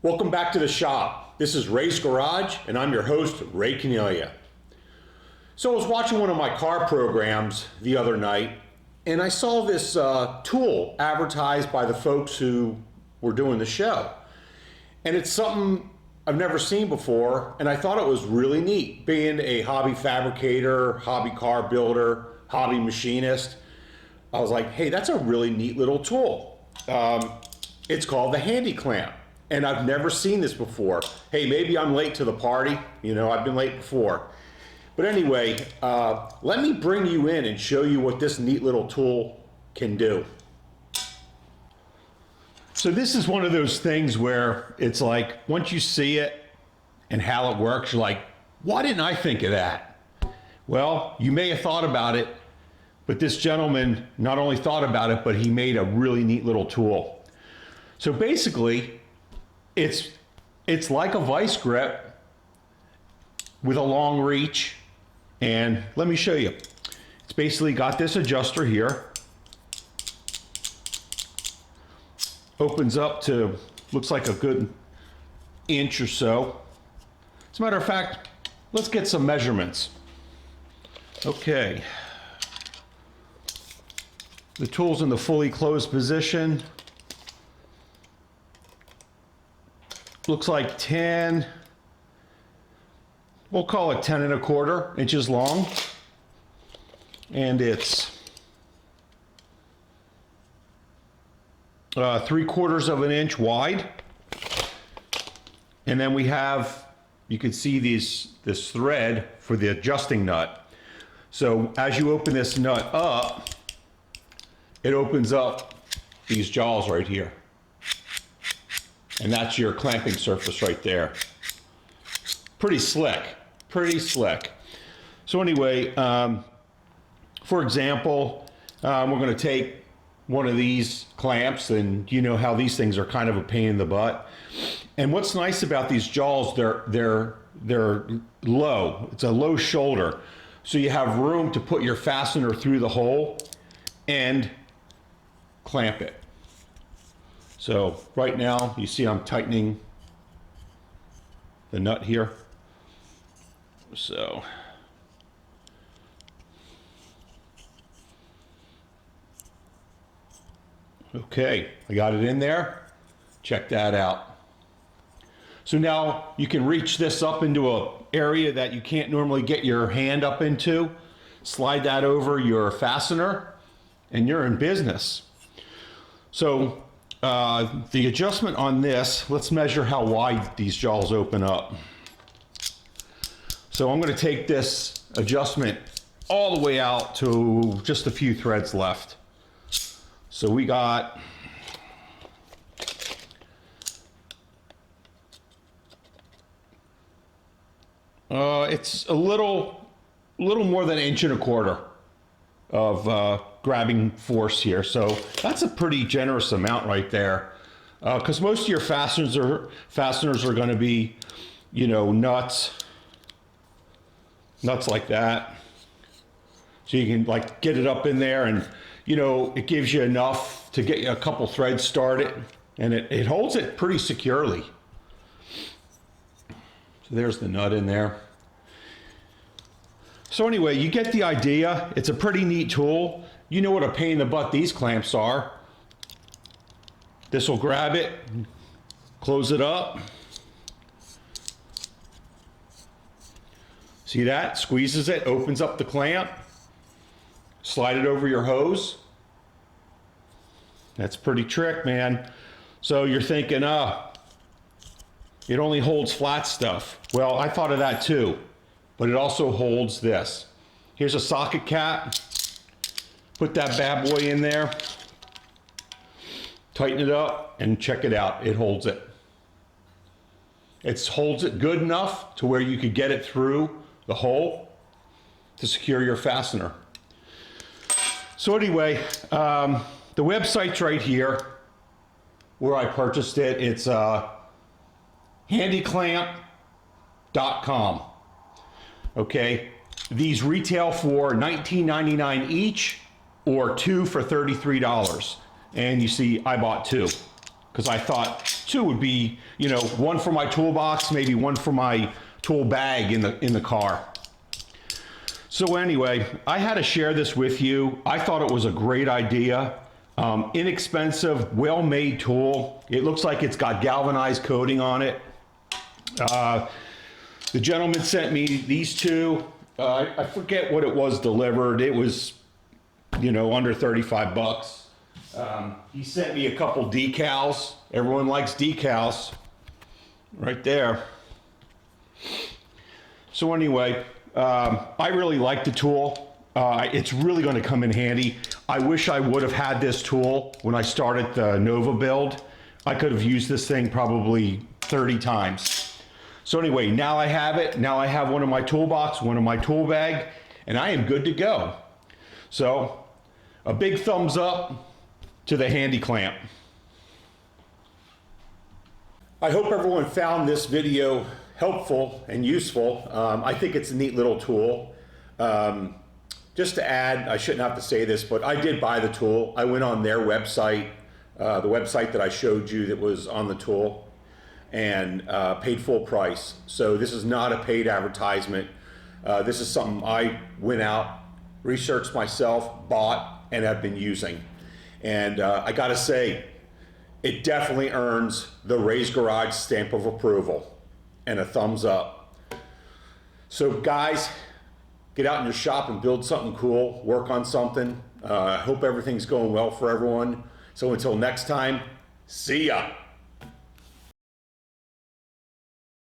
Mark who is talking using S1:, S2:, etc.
S1: Welcome back to the shop. This is Ray's Garage, and I'm your host, Ray Cornelia. So I was watching one of my car programs the other night, and I saw this tool advertised by the folks who were doing the show. And it's something I've never seen before, and I thought it was really neat. Being a hobby fabricator, hobby car builder, hobby machinist, I was like, hey, that's a really neat little tool. It's called the Handee clamp. And I've never seen this before. Hey, maybe I'm late to the party. You know, I've been late before. But anyway, let me bring you in and show you what this neat little tool can do. So this is one of those things where it's like, once you see it and how it works, you're like, why didn't I think of that? Well, you may have thought about it, but this gentleman not only thought about it, but he made a really neat little tool. So basically, it's like a vice grip with a long reach, and let me show you. It's basically got this adjuster here. Opens up to, looks like a good inch or so. As a matter of fact, let's get some measurements. Okay. The tool's in the fully closed position. Looks like 10, we'll call it 10 1/4 inches long. And it's 3/4 of an inch wide. And then we have, you can see this thread for the adjusting nut. So as you open this nut up, it opens up these jaws right here. And that's your clamping surface right there. Pretty slick, pretty slick. So anyway, for example, we're gonna take one of these clamps, and you know how these things are kind of a pain in the butt. And what's nice about these jaws, they're low. It's a low shoulder. So you have room to put your fastener through the hole and clamp it. So right now, you see I'm tightening the nut here. So okay, I got it in there. Check that out. So now you can reach this up into an area that you can't normally get your hand up into. Slide that over your fastener, and you're in business. So the adjustment on this, let's measure how wide these jaws open up. So I'm going to take this adjustment all the way out to just a few threads left. So we got it's a little more than 1.25 inches of grabbing force here. So that's a pretty generous amount right there. Because most of your fasteners are going to be, you know, nuts like that. So you can like get it up in there, and you know, it gives you enough to get you a couple threads started, and it holds it pretty securely. So there's the nut in there. So anyway, you get the idea. It's a pretty neat tool. You know what a pain in the butt these clamps are. This will grab it, close it up. See that? Squeezes it, opens up the clamp. Slide it over your hose. That's a pretty trick, man. So you're thinking, it only holds flat stuff. Well, I thought of that too. But it also holds this. Here's a socket cap. Put that bad boy in there. Tighten it up and check it out. It holds it. It holds it good enough to where you could get it through the hole to secure your fastener. So anyway, the website's right here where I purchased it. It's handeeclamp.com. Okay, these retail for $19.99 each, or 2 for $33. And you see, I bought 2. because I thought two would be, you know, one for my toolbox, maybe one for my tool bag in the car. So anyway, I had to share this with you. I thought it was a great idea. Inexpensive, well-made tool. It looks like it's got galvanized coating on it. The gentleman sent me these two. I forget what it was delivered. It was, you know, under 35 bucks. He sent me a couple decals. Everyone likes decals. Right there. So anyway, I really like the tool. It's really going to come in handy. I wish I would have had this tool when I started the Nova build. I could have used this thing probably 30 times. So anyway, now I have it. Now I have one in my toolbox, one in my tool bag, and I am good to go. So a big thumbs up to the Handee clamp. I hope everyone found this video helpful and useful. I think it's a neat little tool. Just to add, I shouldn't have to say this, but I did buy the tool. I went on their website, the website that I showed you that was on the tool, and paid full price. So this is not a paid advertisement. This is something I went out, researched myself, bought, and have been using. And I gotta say, it definitely earns the Rays Garage stamp of approval and a thumbs up. So guys, get out in your shop and build something cool, work on something. I hope everything's going well for everyone. So until next time, see ya.